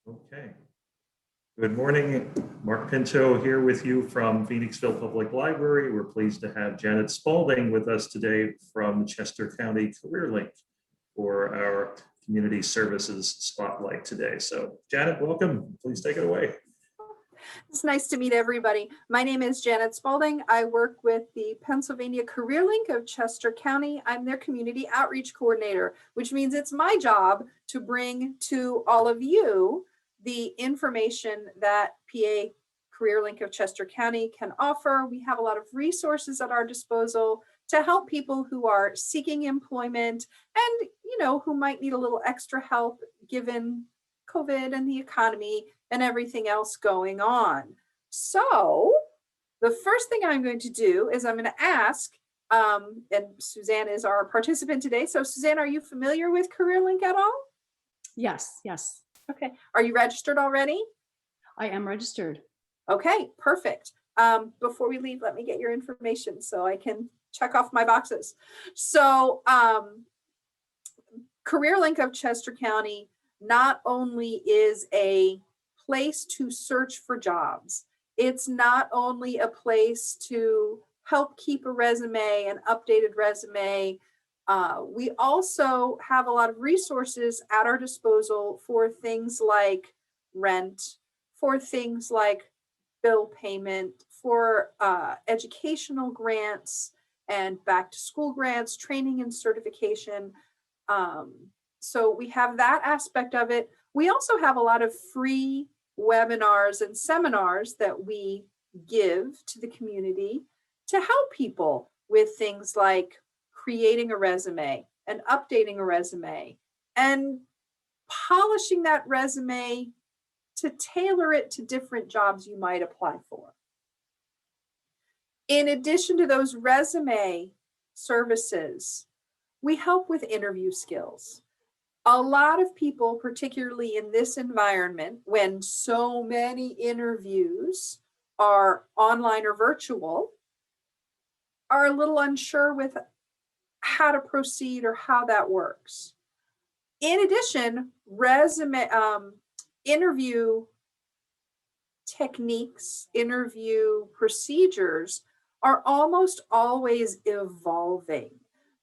Okay. Good morning. Mark Pinto here with you from Phoenixville Public Library. We're pleased to have Janet Spaulding with us today from Chester County CareerLink for our community services spotlight today. So Janet, welcome. Please take it away. It's nice to meet everybody. My name is Janet Spaulding. I work with the Pennsylvania CareerLink of Chester County. I'm their community outreach coordinator, which means it's my job to bring to all of you the information that PA CareerLink of Chester County can offer. We have a lot of resources at our disposal to help people who are seeking employment and, who might need a little extra help given COVID and the economy and everything else going on. So the first thing I'm going to do is I'm going to ask, and Suzanne is our participant today. So Suzanne, are you familiar with CareerLink at all? Yes. Okay. Are you registered already? I am registered. Okay, perfect. Before we leave, let me get your information so I can check off my boxes. So CareerLink of Chester County not only is a place to search for jobs, it's not only a place to help keep a resume, an updated resume. We also have a lot of resources at our disposal for things like rent, for things like bill payment, for educational grants and back to school grants, training and certification. So we have that aspect of it. We also have a lot of free webinars and seminars that we give to the community to help people with things like creating a resume and updating a resume and polishing that resume to tailor it to different jobs you might apply for. In addition to those resume services, we help with interview skills. A lot of people, particularly in this environment, when so many interviews are online or virtual, are a little unsure with how to proceed or how that works. In addition, interview techniques, interview procedures are almost always evolving.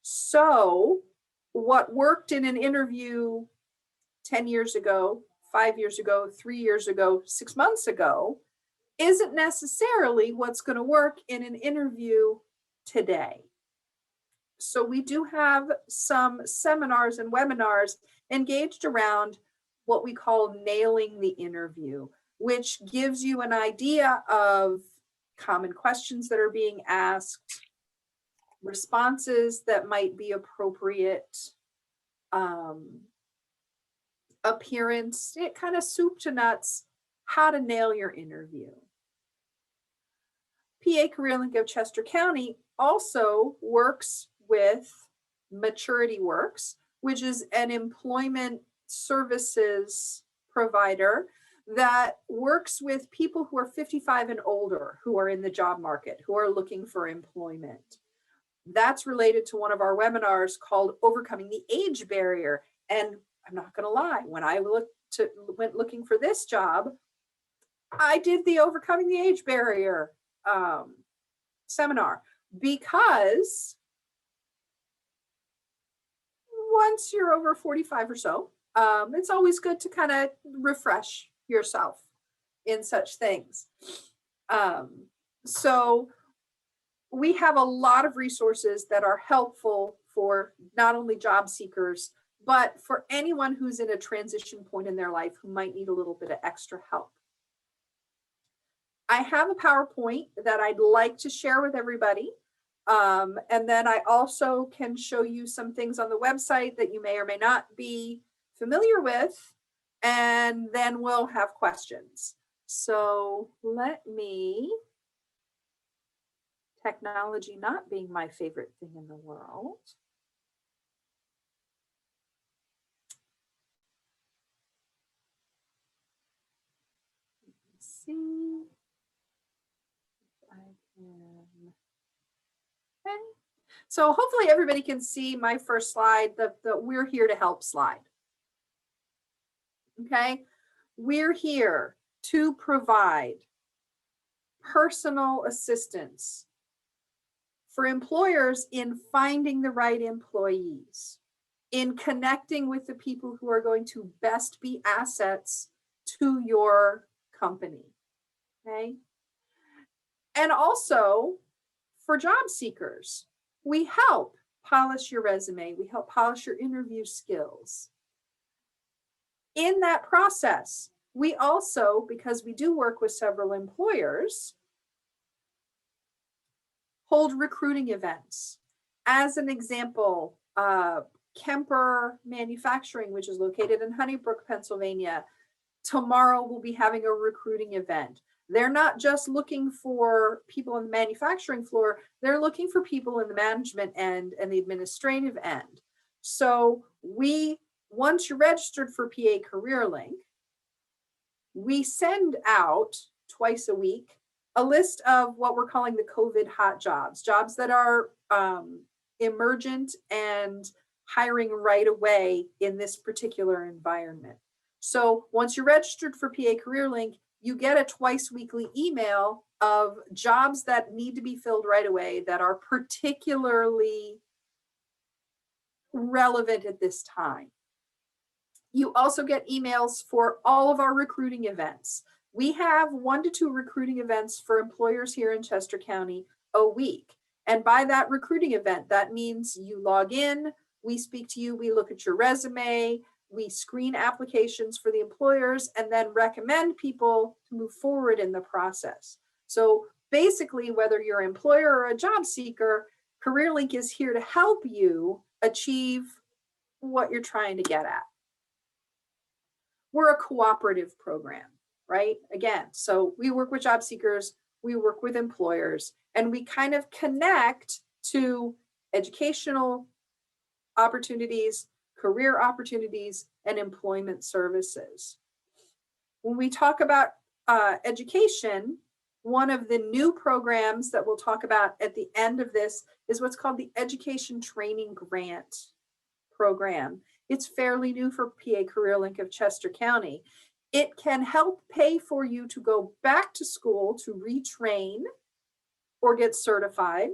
So what worked in an interview 10 years ago, 5 years ago, 3 years ago, 6 months ago, isn't necessarily what's going to work in an interview today. So we do have some seminars and webinars engaged around what we call nailing the interview, which gives you an idea of common questions that are being asked, responses that might be appropriate, appearance, it kind of soup to nuts, how to nail your interview. PA CareerLink of Chester County also works with Maturity Works, which is an employment services provider that works with people who are 55 and older, who are in the job market, who are looking for employment. That's related to one of our webinars called Overcoming the Age Barrier. And I'm not going to lie, when I went looking for this job, I did the Overcoming the Age Barrier seminar, because once you're over 45 or so, it's always good to kind of refresh yourself in such things. So we have a lot of resources that are helpful for not only job seekers, but for anyone who's in a transition point in their life who might need a little bit of extra help. I have a PowerPoint that I'd like to share with everybody. And then I also can show you some things on the website that you may or may not be familiar with, and then we'll have questions. So let me, technology not being my favorite thing in the world. Let's see. Okay. So hopefully everybody can see my first slide, the we're here to help slide. Okay. We're here to provide personal assistance for employers in finding the right employees, in connecting with the people who are going to best be assets to your company, okay? And also for job seekers, we help polish your resume, we help polish your interview skills. In that process, we also, because we do work with several employers, hold recruiting events. As an example, Kemper Manufacturing, which is located in Honeybrook, Pennsylvania, tomorrow we'll be having a recruiting event. They're not just looking for people on the manufacturing floor, they're looking for people in the management end and the administrative end. So once you're registered for PA CareerLink, we send out twice a week a list of what we're calling the COVID hot jobs, jobs that are emergent and hiring right away in this particular environment. So once you're registered for PA CareerLink, you get a twice weekly email of jobs that need to be filled right away that are particularly relevant at this time. You also get emails for all of our recruiting events. We have 1 to 2 recruiting events for employers here in Chester County a week. And by that recruiting event, that means you log in, we speak to you, we look at your resume, we screen applications for the employers, and then recommend people to move forward in the process. So basically, whether you're an employer or a job seeker, CareerLink is here to help you achieve what you're trying to get at. We're a cooperative program, right? Again, so we work with job seekers, we work with employers, and we kind of connect to educational opportunities, career opportunities, and employment services. When we talk about education, one of the new programs that we'll talk about at the end of this is what's called the Education Training Grant Program. It's fairly new for PA CareerLink of Chester County. It can help pay for you to go back to school to retrain or get certified.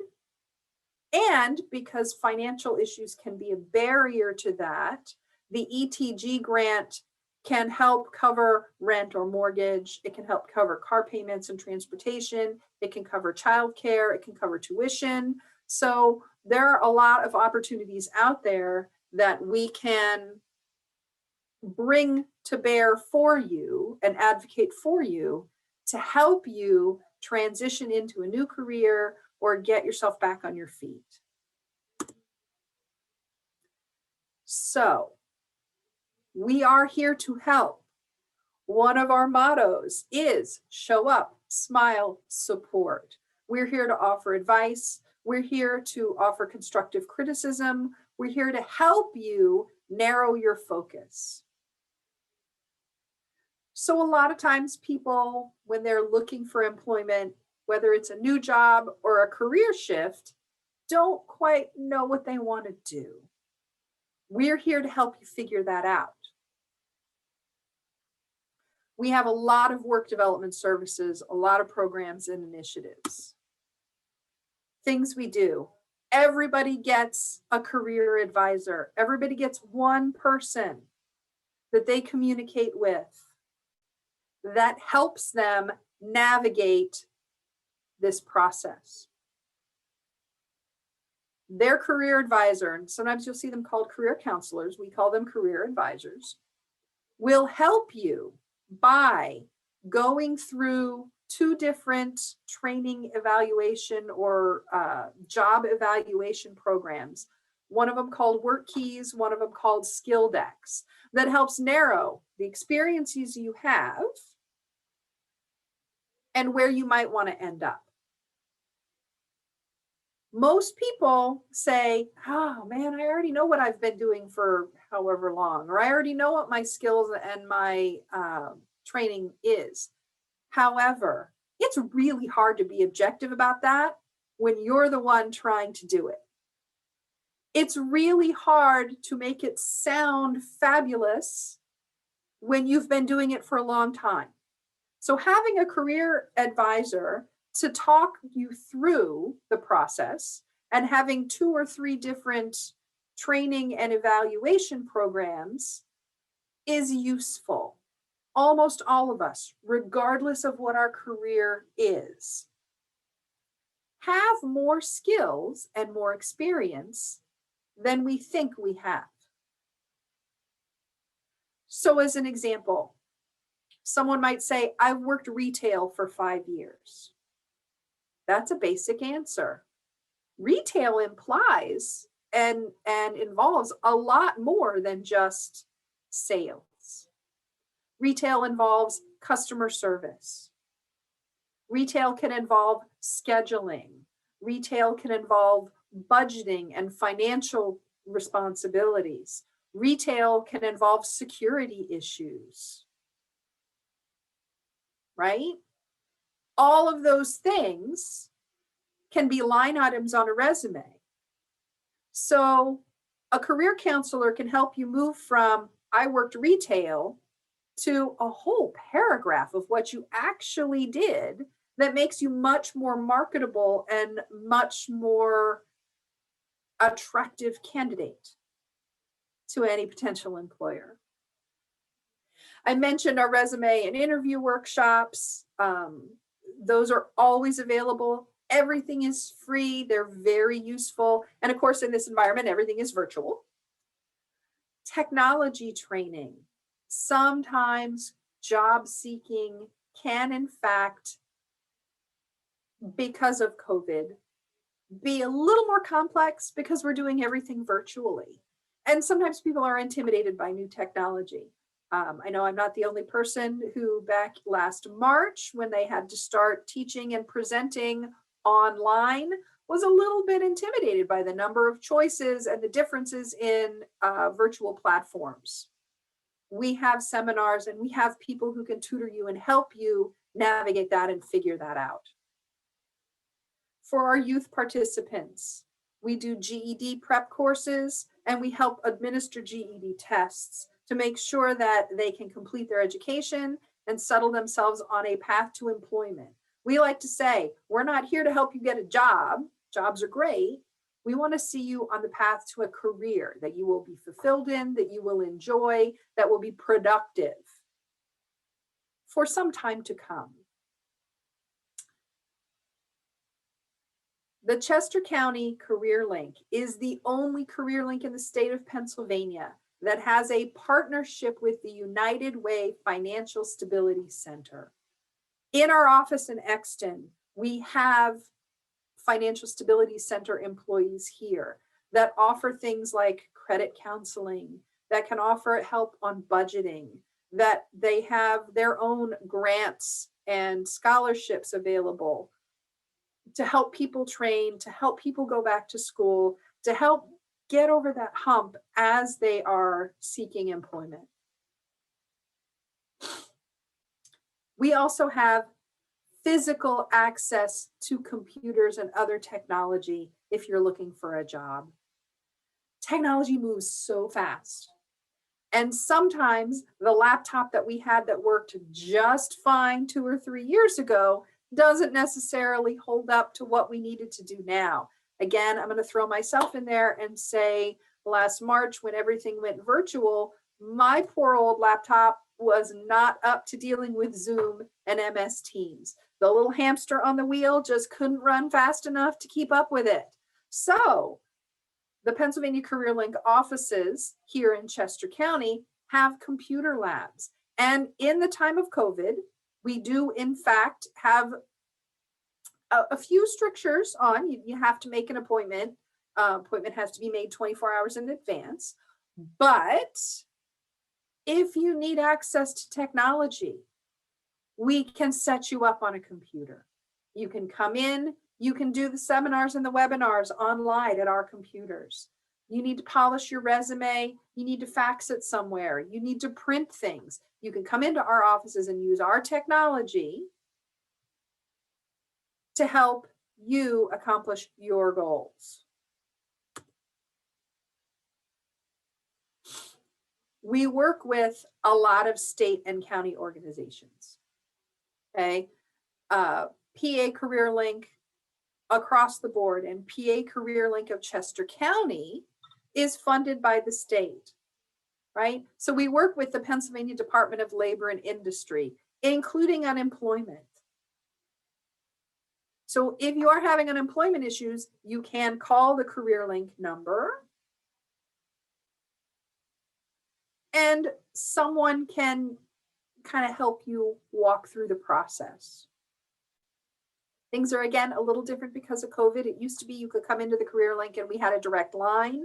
And because financial issues can be a barrier to that, the ETG grant can help cover rent or mortgage. It can help cover car payments and transportation. It can cover childcare. It can cover tuition. So there are a lot of opportunities out there that we can bring to bear for you and advocate for you to help you transition into a new career or get yourself back on your feet. So we are here to help. One of our mottos is show up, smile, support. We're here to offer advice. We're here to offer constructive criticism. We're here to help you narrow your focus. So a lot of times people, when they're looking for employment, whether it's a new job or a career shift, don't quite know what they want to do. We're here to help you figure that out. We have a lot of work development services, a lot of programs and initiatives. Things we do. Everybody gets a career advisor. Everybody gets one person that they communicate with that helps them navigate this process. Their career advisor, and sometimes you'll see them called career counselors, we call them career advisors, will help you by going through 2 different training evaluation or job evaluation programs. One of them called Work Keys, one of them called Skill Decks, that helps narrow the experiences you have and where you might want to end up. Most people say, oh man, I already know what I've been doing for however long, or I already know what my skills and my training is. However, it's really hard to be objective about that when you're the one trying to do it. It's really hard to make it sound fabulous when you've been doing it for a long time. So having a career advisor to talk you through the process and having 2 or 3 different training and evaluation programs is useful. Almost all of us, regardless of what our career is, have more skills and more experience than we think we have. So as an example, someone might say, I've worked retail for 5 years. That's a basic answer. Retail implies and involves a lot more than just sales. Retail involves customer service. Retail can involve scheduling. Retail can involve budgeting and financial responsibilities. Retail can involve security issues, right? All of those things can be line items on a resume. So a career counselor can help you move from I worked retail to a whole paragraph of what you actually did that makes you much more marketable and much more attractive candidate to any potential employer. I mentioned our resume and interview workshops. Those are always available. Everything is free. They're very useful. And of course, in this environment, everything is virtual. Technology training. Sometimes job seeking can, in fact, because of COVID, be a little more complex because we're doing everything virtually. And sometimes people are intimidated by new technology. I know I'm not the only person who back last March, when they had to start teaching and presenting online, was a little bit intimidated by the number of choices and the differences in virtual platforms. We have seminars and we have people who can tutor you and help you navigate that and figure that out. For our youth participants, we do GED prep courses and we help administer GED tests to make sure that they can complete their education and settle themselves on a path to employment. We like to say, we're not here to help you get a job. Jobs are great. We want to see you on the path to a career that you will be fulfilled in, that you will enjoy, that will be productive for some time to come. The Chester County CareerLink is the only CareerLink in the state of Pennsylvania that has a partnership with the United Way Financial Stability Center. In our office in Exton, we have Financial Stability Center employees here that offer things like credit counseling, that can offer help on budgeting, that they have their own grants and scholarships available to help people train, to help people go back to school, to help get over that hump as they are seeking employment. We also have physical access to computers and other technology if you're looking for a job. Technology moves so fast. And sometimes the laptop that we had that worked just fine 2 or 3 years ago doesn't necessarily hold up to what we needed to do now. Again, I'm going to throw myself in there and say last March when everything went virtual, my poor old laptop was not up to dealing with Zoom and MS Teams. The little hamster on the wheel just couldn't run fast enough to keep up with it. So the Pennsylvania CareerLink offices here in Chester County have computer labs. And in the time of COVID, we do in fact have a few strictures on. You have to make an appointment. Appointment has to be made 24 hours in advance. But if you need access to technology, we can set you up on a computer. You can come in, you can do the seminars and the webinars online at our computers. You need to polish your resume, you need to fax it somewhere, you need to print things. You can come into our offices and use our technology to help you accomplish your goals. We work with a lot of state and county organizations. Okay. PA CareerLink across the board, and PA CareerLink of Chester County is funded by the state, right? So we work with the Pennsylvania Department of Labor and Industry, including unemployment. So if you are having unemployment issues, you can call the CareerLink number and someone can kind of help you walk through the process. Things are, again, a little different because of COVID. It used to be you could come into the CareerLink and we had a direct line.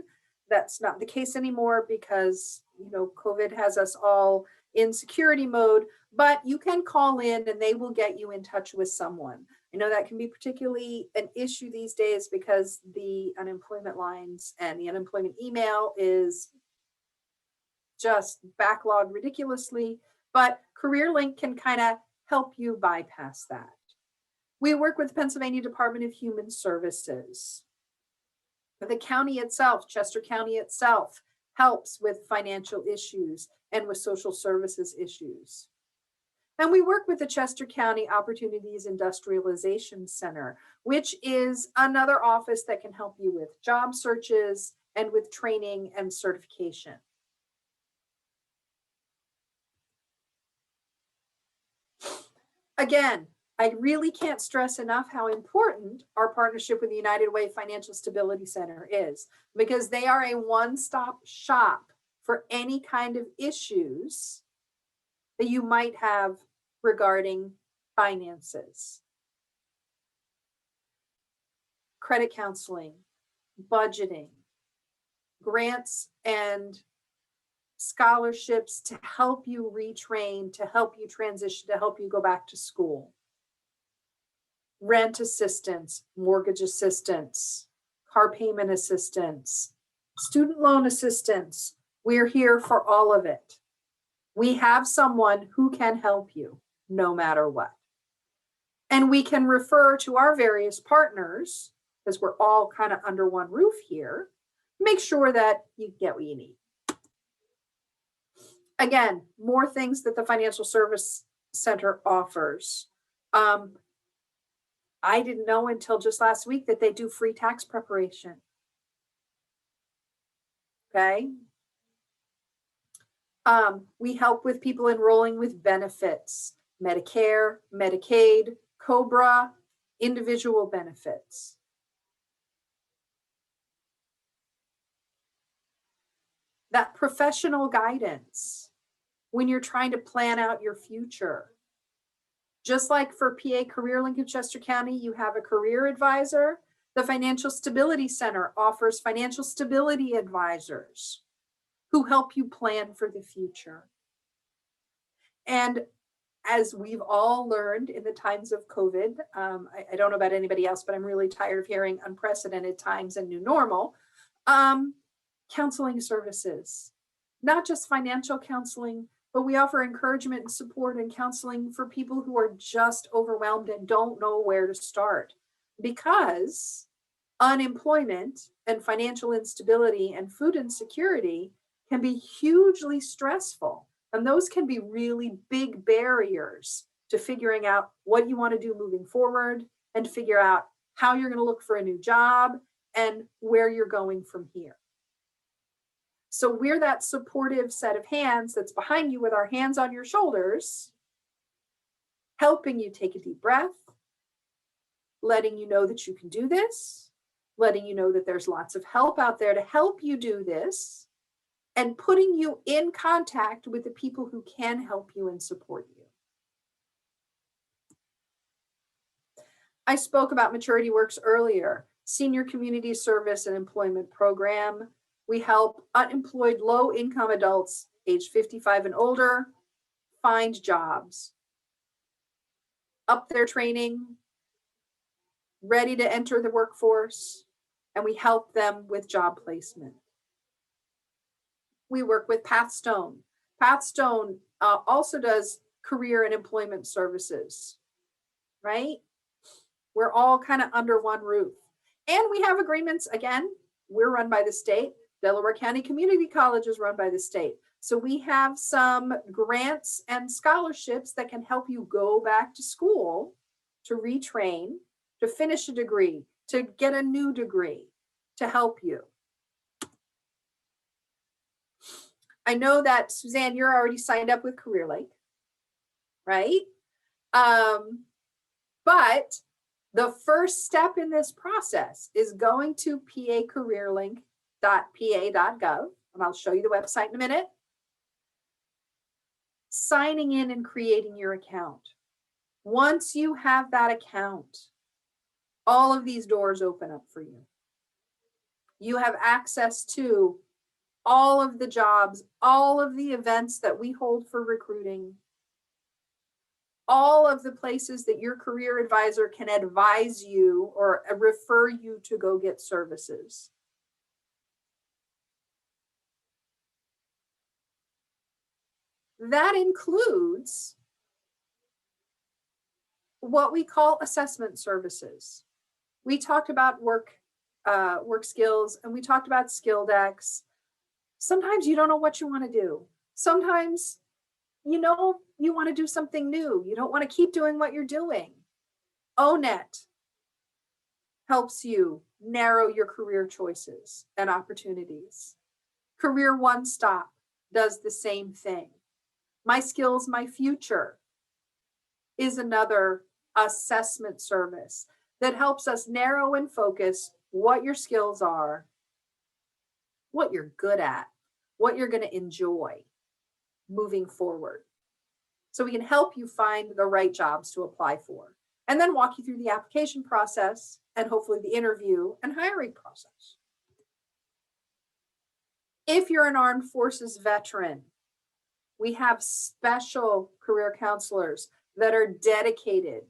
That's not the case anymore because, you know, COVID has us all in security mode, but you can call in and they will get you in touch with someone. I know that can be particularly an issue these days because the unemployment lines and the unemployment email is just backlogged ridiculously, but CareerLink can kind of help you bypass that. We work with the Pennsylvania Department of Human Services. The county itself, Chester County itself, helps with financial issues and with social services issues. And we work with the Chester County Opportunities Industrialization Center, which is another office that can help you with job searches and with training and certification. Again, I really can't stress enough how important our partnership with the United Way Financial Stability Center is, because they are a one-stop shop for any kind of issues that you might have regarding finances. Credit counseling, budgeting, grants and scholarships to help you retrain, to help you transition, to help you go back to school. Rent assistance, mortgage assistance, car payment assistance, student loan assistance. We're here for all of it. We have someone who can help you no matter what. And we can refer to our various partners, because we're all kind of under one roof here, make sure that you get what you need. Again, more things that the Financial Service Center offers. I didn't know until just last week that they do free tax preparation. Okay. We help with people enrolling with benefits, Medicare, Medicaid, COBRA, individual benefits. That professional guidance when you're trying to plan out your future. Just like for PA CareerLink of Chester County, you have a career advisor. The Financial Stability Center offers financial stability advisors who help you plan for the future. And as we've all learned in the times of COVID, I don't know about anybody else, but I'm really tired of hearing unprecedented times and new normal. Counseling services, not just financial counseling, but we offer encouragement and support and counseling for people who are just overwhelmed and don't know where to start, because unemployment and financial instability and food insecurity can be hugely stressful. And those can be really big barriers to figuring out what you want to do moving forward and figure out how you're going to look for a new job and where you're going from here. So we're that supportive set of hands that's behind you with our hands on your shoulders, helping you take a deep breath, letting you know that you can do this, letting you know that there's lots of help out there to help you do this, and putting you in contact with the people who can help you and support you. I spoke about Maturity Works earlier, Senior Community Service and Employment Program. We help unemployed low-income adults age 55 and older find jobs, up their training, ready to enter the workforce, and we help them with job placement. We work with Pathstone. Pathstone also does career and employment services, right? We're all kind of under one roof. And we have agreements, again, we're run by the state. Delaware County Community College is run by the state. So we have some grants and scholarships that can help you go back to school, to retrain, to finish a degree, to get a new degree, to help you. I know that, Suzanne, you're already signed up with CareerLink, right? But the first step in this process is going to pacareerlink.pa.gov, and I'll show you the website in a minute. Signing in and creating your account. Once you have that account, all of these doors open up for you. You have access to all of the jobs, all of the events that we hold for recruiting, all of the places that your career advisor can advise you or refer you to go get services. That includes what we call assessment services. We talked about work skills, and we talked about skill decks. Sometimes you don't know what you want to do. Sometimes you know you want to do something new. You don't want to keep doing what you're doing. ONET helps you narrow your career choices and opportunities. Career One Stop does the same thing. My Skills, My Future is another assessment service that helps us narrow and focus what your skills are, what you're good at, what you're going to enjoy moving forward. So we can help you find the right jobs to apply for, and then walk you through the application process and hopefully the interview and hiring process. If you're an armed forces veteran, we have special career counselors that are dedicated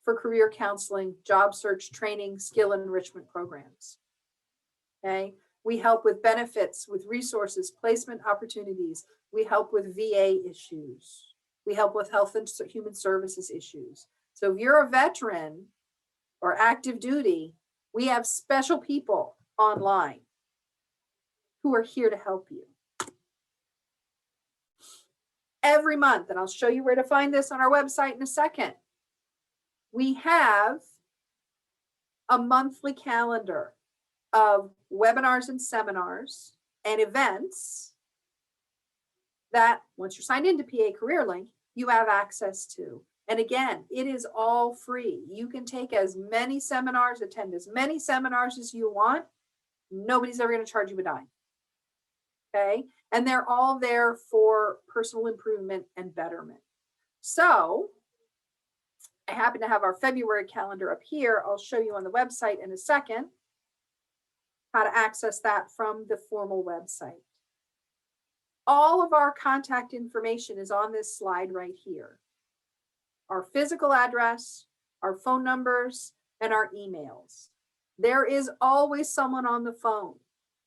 for career counseling, job search, training, skill enrichment programs. Okay. We help with benefits, with resources, placement opportunities. We help with VA issues. We help with health and human services issues. So if you're a veteran or active duty, we have special people online who are here to help you. Every month, and I'll show you where to find this on our website in a second, we have a monthly calendar of webinars and seminars and events that once you're signed into PA CareerLink, you have access to. And again, it is all free. You can take as many seminars, attend as many seminars as you want. Nobody's ever going to charge you a dime. Okay. And they're all there for personal improvement and betterment. So I happen to have our February calendar up here. I'll show you on the website in a second how to access that from the formal website. All of our contact information is on this slide right here. Our physical address, our phone numbers, and our emails. There is always someone on the phone.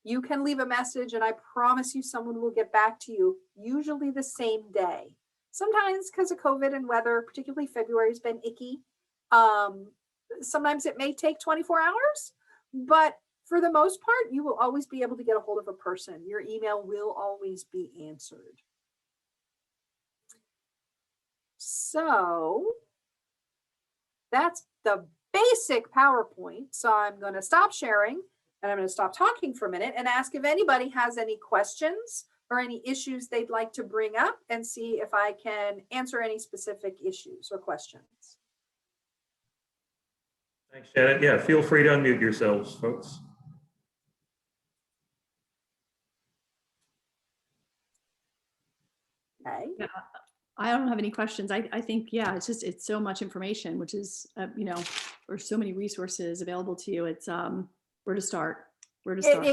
You can leave a message and I promise you someone will get back to you, usually the same day. Sometimes because of COVID and weather, particularly February has been icky. Sometimes it may take 24 hours, but for the most part, you will always be able to get a hold of a person. Your email will always be answered. So that's the basic PowerPoint. So I'm going to stop sharing and I'm going to stop talking for a minute and ask if anybody has any questions or any issues they'd like to bring up and see if I can answer any specific issues or questions. Thanks, Janet. Yeah, feel free to unmute yourselves, folks. Okay. Yeah, I don't have any questions. I think, yeah, it's so much information, which is, there's so many resources available to you. It's where to start. Where to start.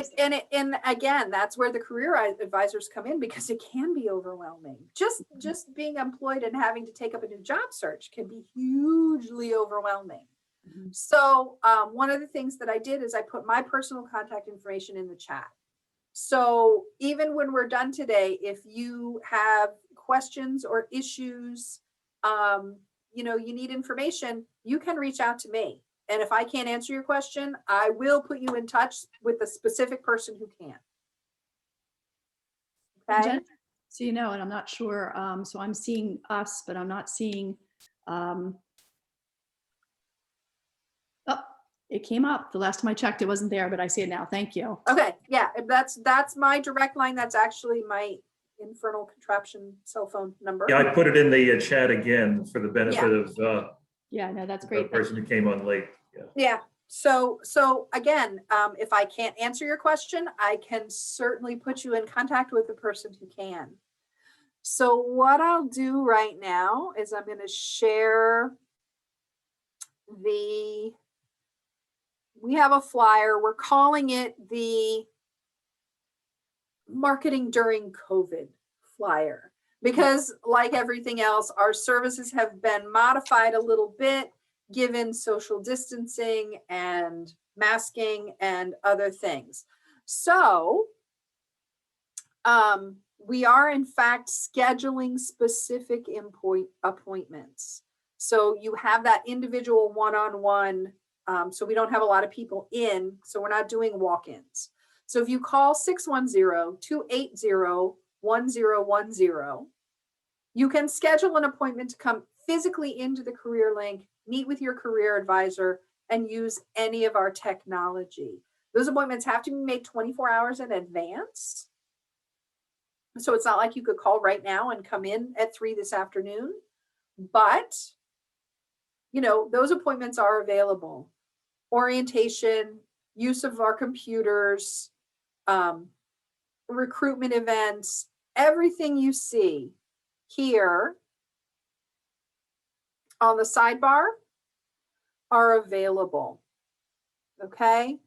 And again, that's where the career advisors come in because it can be overwhelming. Just being employed and having to take up a new job search can be hugely overwhelming. Mm-hmm. So one of the things that I did is I put my personal contact information in the chat. So even when we're done today, if you have questions or issues, you need information, you can reach out to me. And if I can't answer your question, I will put you in touch with the specific person who can. Okay. So, and I'm not sure. So I'm seeing us, but I'm not seeing, oh, it came up. The last time I checked, it wasn't there, but I see it now. Thank you. Okay, yeah, that's my direct line. That's actually my infernal contraption cell phone number. Yeah, I put it in the chat again for the benefit of Yeah, no, that's the great. person who came on late. Yeah. Yeah. So again, if I can't answer your question, I can certainly put you in contact with the person who can. So what I'll do right now is I'm going to share we have a flyer. We're calling it the Marketing During COVID flyer, because like everything else, our services have been modified a little bit given social distancing and masking and other things. So we are in fact scheduling specific appointments. So you have that individual one-on-one. So we don't have a lot of people in, so we're not doing walk-ins. So if you call 610-280-1010, you can schedule an appointment to come physically into the CareerLink, meet with your career advisor, and use any of our technology. Those appointments have to be made 24 hours in advance. So it's not like you could call right now and come in at 3 this afternoon, but those appointments are available. Orientation, use of our computers, recruitment events, everything you see here on the sidebar are available. Okay.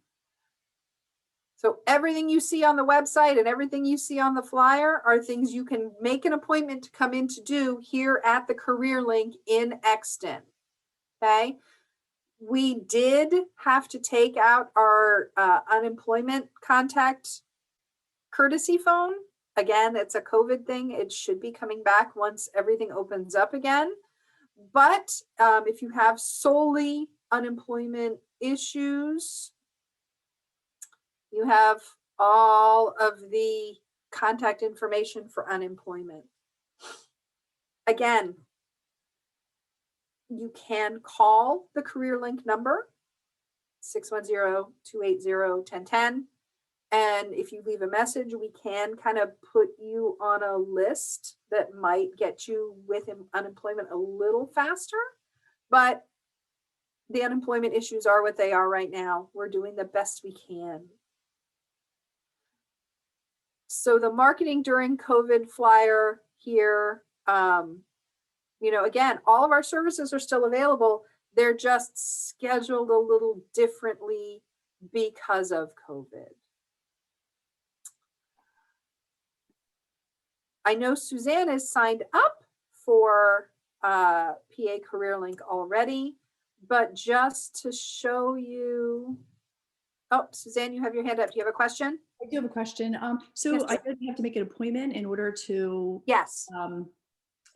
So everything you see on the website and everything you see on the flyer are things you can make an appointment to come in to do here at the CareerLink in Exton. Okay. We did have to take out our unemployment contact courtesy phone. Again, it's a COVID thing. It should be coming back once everything opens up again. But if you have solely unemployment issues, you have all of the contact information for unemployment. Again, you can call the CareerLink number, 610-280-1010. And if you leave a message, we can kind of put you on a list that might get you with unemployment a little faster. But the unemployment issues are what they are right now. We're doing the best we can. So the Marketing During COVID flyer here, again, all of our services are still available. They're just scheduled a little differently because of COVID. I know Suzanne is signed up for PA CareerLink already, but just to show you, oh, Suzanne, you have your hand up. Do you have a question? I do have a question. So Yes, I did have to make an appointment in order to, yes.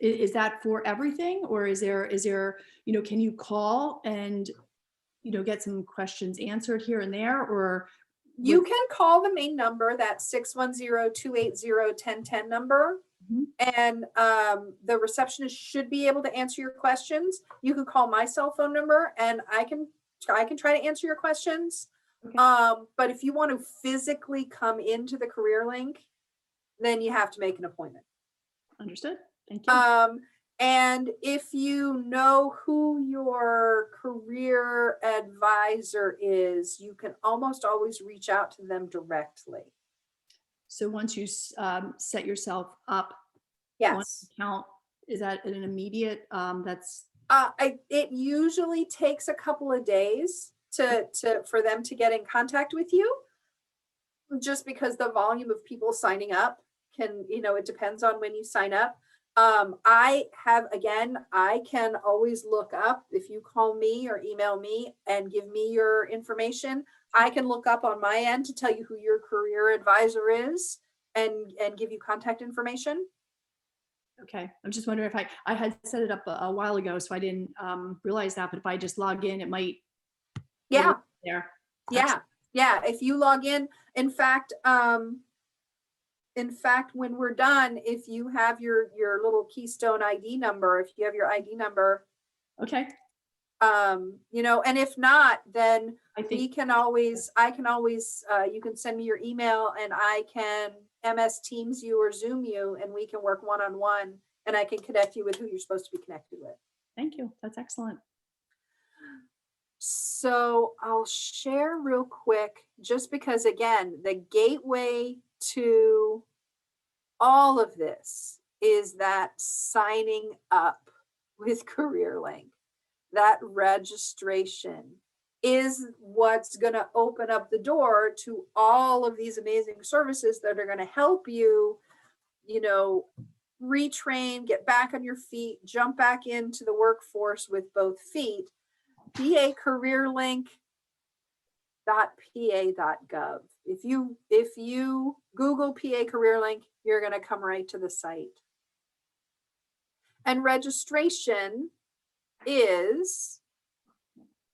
Is that for everything, or is there, can you call and, get some questions answered here and there, or? You can call the main number, that 610-280-1010 number. Mm-hmm. And the receptionist should be able to answer your questions. You can call my cell phone number and I can try to answer your questions. Okay. But if you want to physically come into the CareerLink, then you have to make an appointment. Understood. Thank you. And if you know who your career advisor is, you can almost always reach out to them directly. So once you set yourself up, yes, account, is that an immediate? It usually takes a couple of days for them to get in contact with you, just because the volume of people signing up can, it depends on when you sign up. I can always look up, if you call me or email me and give me your information, I can look up on my end to tell you who your career advisor is and give you contact information. Okay. I'm just wondering if I had set it up a while ago, so I didn't realize that, but if I just log in, it might. Yeah. There. Yeah. Yeah. If you log in fact, In fact, when we're done, if you have your little Keystone ID number, if you have your ID number, Okay. you know, and if not, then I think I can always, you can send me your email and I can MS Teams you or Zoom you, and we can work one-on-one, and I can connect you with who you're supposed to be connected with. thank you. That's excellent. So I'll share real quick, just because again, the gateway to all of this is that signing up with CareerLink. That registration is what's going to open up the door to all of these amazing services that are going to help you, you know, retrain, get back on your feet, jump back into the workforce with both feet. PACareerLink.pa.gov. If you Google PA CareerLink, you're going to come right to the site. And registration is,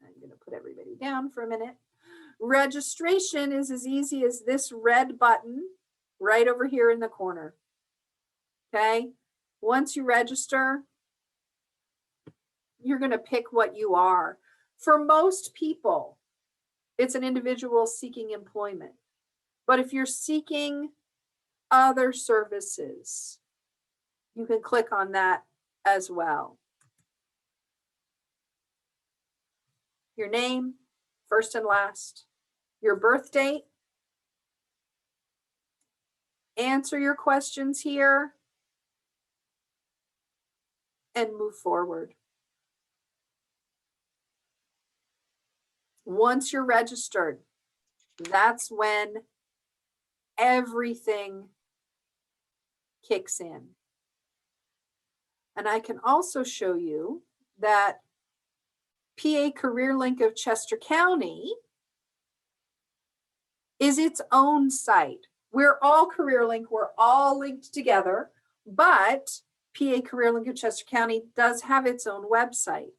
I'm going to put everybody down for a minute. Registration is as easy as this red button right over here in the corner. Okay. Once you register, you're going to pick what you are. For most people, it's an individual seeking employment. But if you're seeking other services, you can click on that as well. Your name, first and last, your birth date, answer your questions here, and move forward. Once you're registered, that's when everything kicks in. And I can also show you that PA CareerLink of Chester County is its own site. We're all CareerLink, we're all linked together, but PA CareerLink of Chester County does have its own website.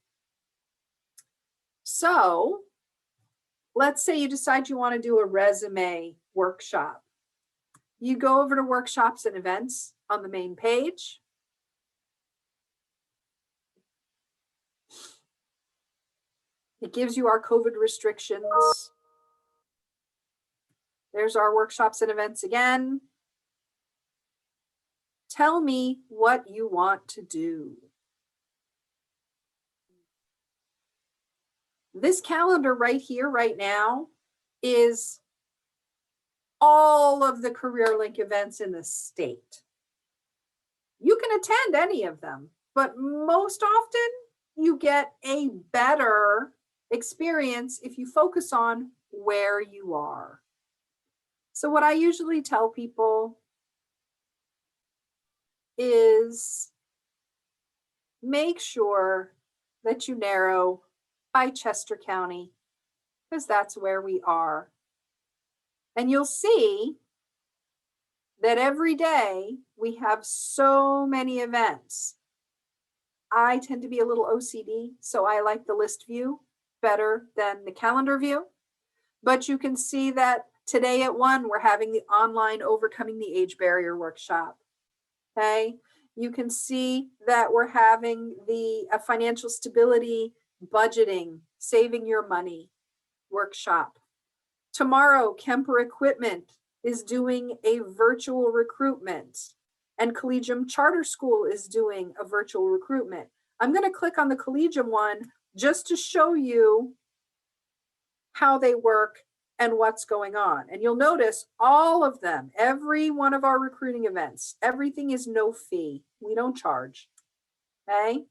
So let's say you decide you want to do a resume workshop. You go over to workshops and events on the main page. It gives you our COVID restrictions. There's our workshops and events again. Tell me what you want to do. This calendar right here, right now, is all of the CareerLink events in the state. You can attend any of them, but most often you get a better experience if you focus on where you are. So what I usually tell people is make sure that you narrow by Chester County, because that's where we are. And you'll see that every day we have so many events. I tend to be a little OCD, so I like the list view better than the calendar view. But you can see that today at 1, we're having the online Overcoming the Age Barrier workshop. Okay, you can see that we're having the financial stability, budgeting, saving your money workshop. Tomorrow, Kemper Equipment is doing a virtual recruitment, and Collegium Charter School is doing a virtual recruitment. I'm going to click on the Collegium one just to show you how they work and what's going on. And you'll notice all of them, every one of our recruiting events, everything is no fee. We don't charge. Okay.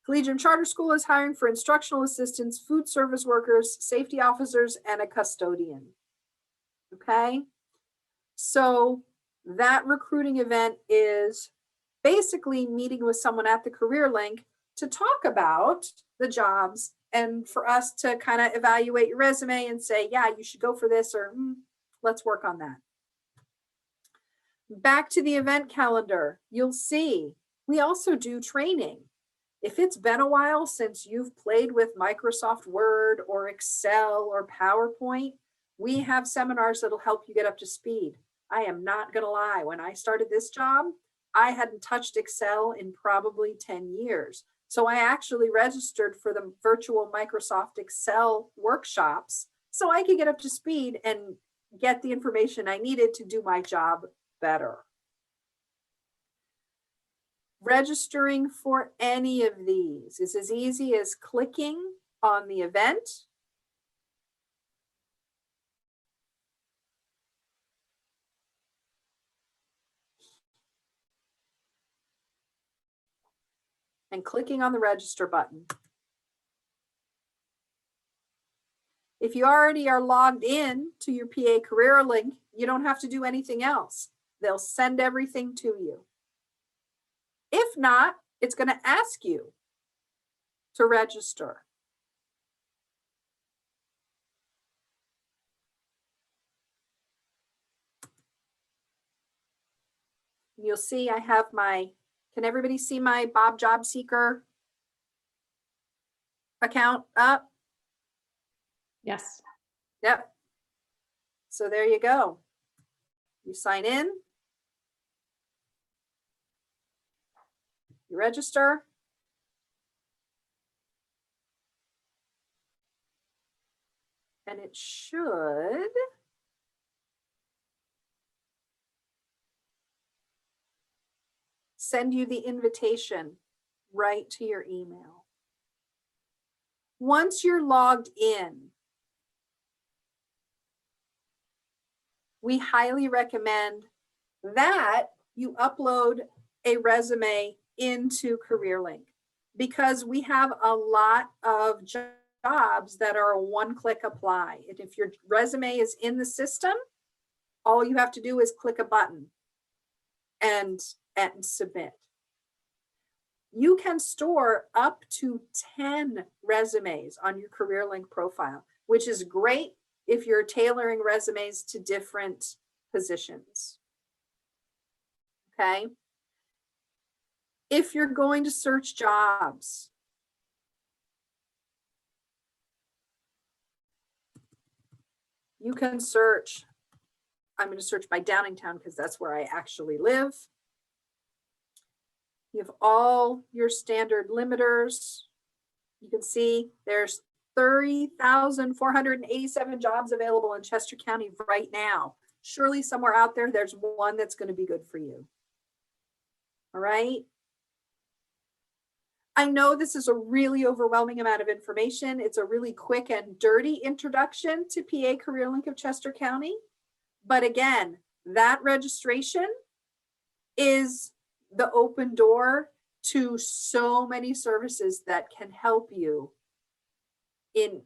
Collegium Charter School is hiring for instructional assistants, food service workers, safety officers, and a custodian. Okay. So that recruiting event is basically meeting with someone at the CareerLink to talk about the jobs and for us to kind of evaluate your resume and say, yeah, you should go for this, or let's work on that. Back to the event calendar, you'll see we also do training. If it's been a while since you've played with Microsoft Word or Excel or PowerPoint, we have seminars that'll help you get up to speed. I am not going to lie. When I started this job, I hadn't touched Excel in probably 10 years. So I actually registered for the virtual Microsoft Excel workshops so I could get up to speed and get the information I needed to do my job better. Registering for any of these is as easy as clicking on the event and clicking on the register button. If you already are logged in to your PA CareerLink, you don't have to do anything else. They'll send everything to you. If not, it's going to ask you to register. You'll see I have my, can everybody see my Bob Job Seeker account up? Yes. Yep. So there you go. You sign in. You register. And it should send you the invitation right to your email. Once you're logged in, we highly recommend that you upload a resume into CareerLink, because we have a lot of jobs that are a one-click apply. And if your resume is in the system, all you have to do is click a button and submit. You can store up to 10 resumes on your CareerLink profile, which is great if you're tailoring resumes to different positions. Okay. If you're going to search jobs, you can search. I'm going to search by Downingtown because that's where I actually live. You have all your standard limiters. You can see there's 30,487 jobs available in Chester County right now. Surely somewhere out there, there's one that's going to be good for you. All right. I know this is a really overwhelming amount of information. It's a really quick and dirty introduction to PA CareerLink of Chester County. But again, that registration is the open door to so many services that can help you in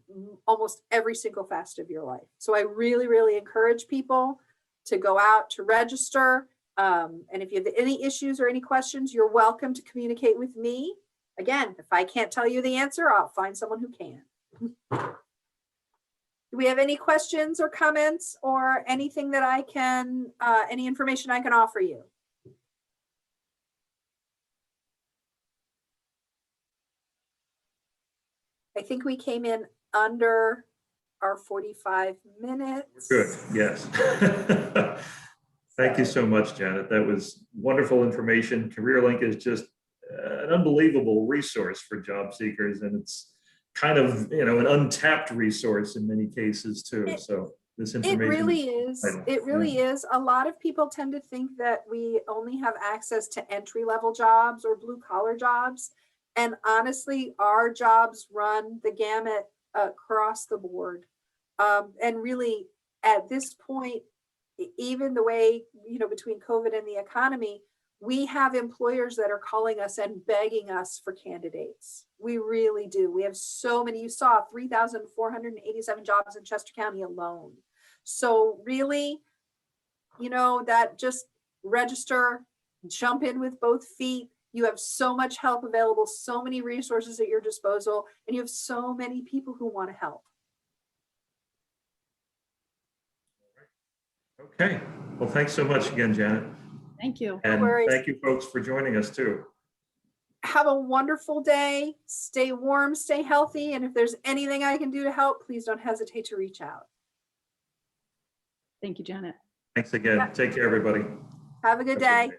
almost every single facet of your life. So I really, really encourage people to go out to register. And if you have any issues or any questions, you're welcome to communicate with me. Again, if I can't tell you the answer, I'll find someone who can. Do we have any questions or comments or anything that I can, any information I can offer you? I think we came in under our 45 minutes. Good, yes. Thank you so much, Janet. That was wonderful information. CareerLink is just an unbelievable resource for job seekers, and it's kind of, you know, an untapped resource in many cases too. So this information. It really is. It really is. A lot of people tend to think that we only have access to entry-level jobs or blue-collar jobs. And honestly, our jobs run the gamut across the board. And really, at this point, even the way, you know, between COVID and the economy, we have employers that are calling us and begging us for candidates. We really do. We have so many. You saw 3,487 jobs in Chester County alone. So really, you know, that just register, jump in with both feet. You have so much help available, so many resources at your disposal, and you have so many people who want to help. Okay. Well, thanks so much again, Janet. Thank you. And No worries. thank you folks for joining us too. Have a wonderful day. Stay warm, stay healthy. And if there's anything I can do to help, please don't hesitate to reach out. Thank you, Janet. Thanks again. Yeah. Take care, everybody. Have a good Have a good day. day.